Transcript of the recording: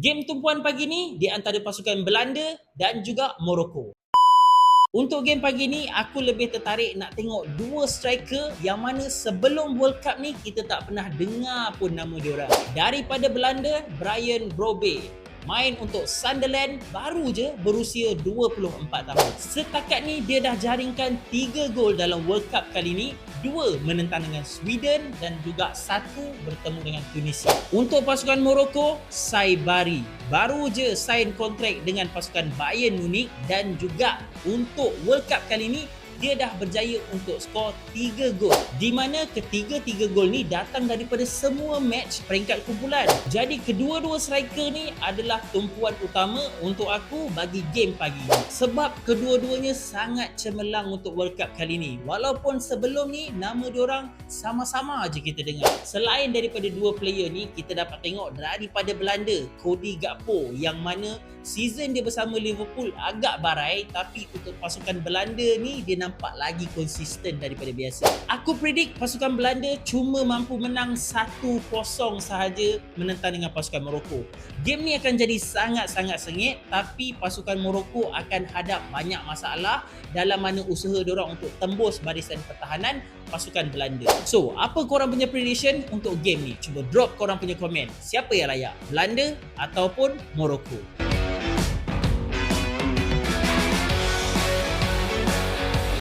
Game tumpuan pagi ni di antara pasukan Belanda dan juga Morocco. Untuk game pagi ni, aku lebih tertarik nak tengok dua striker yang mana sebelum World Cup ni kita tak pernah dengar pun nama diorang. Daripada Belanda, Brian Brobby. Main untuk Sunderland, baru je berusia 24 tahun. Setakat ni dia dah jaringkan 3 gol dalam World Cup kali ni, 2 menentang dengan Sweden dan juga 1 bertemu dengan Tunisia. Untuk pasukan Morocco, Saibari baru je sign kontrak dengan pasukan Bayern Munich dan juga untuk World Cup kali ni dia dah berjaya untuk skor 3 gol, di mana ketiga-tiga gol ni datang daripada semua match peringkat kumpulan. Jadi kedua-dua striker ni adalah tumpuan utama untuk aku bagi game pagi ni, sebab kedua-duanya sangat cemerlang untuk World Cup kali ni. Walaupun sebelum ni nama diorang sama-sama je kita dengar. Selain daripada dua player ni, kita dapat tengok daripada Belanda, Cody Gakpo, yang mana season dia bersama Liverpool agak barai, tapi untuk pasukan Belanda ni dia nampak lagi konsisten daripada biasa. Aku predict pasukan Belanda cuma mampu menang 1-0 sahaja menentang dengan pasukan Morocco. Game ni akan jadi sangat-sangat sengit, tapi pasukan Morocco akan hadap banyak masalah dalam mana usaha diorang untuk tembus barisan pertahanan pasukan Belanda. So, apa korang punya prediction untuk game ni? Cuba drop korang punya komen. Siapa yang layak? Belanda ataupun Morocco?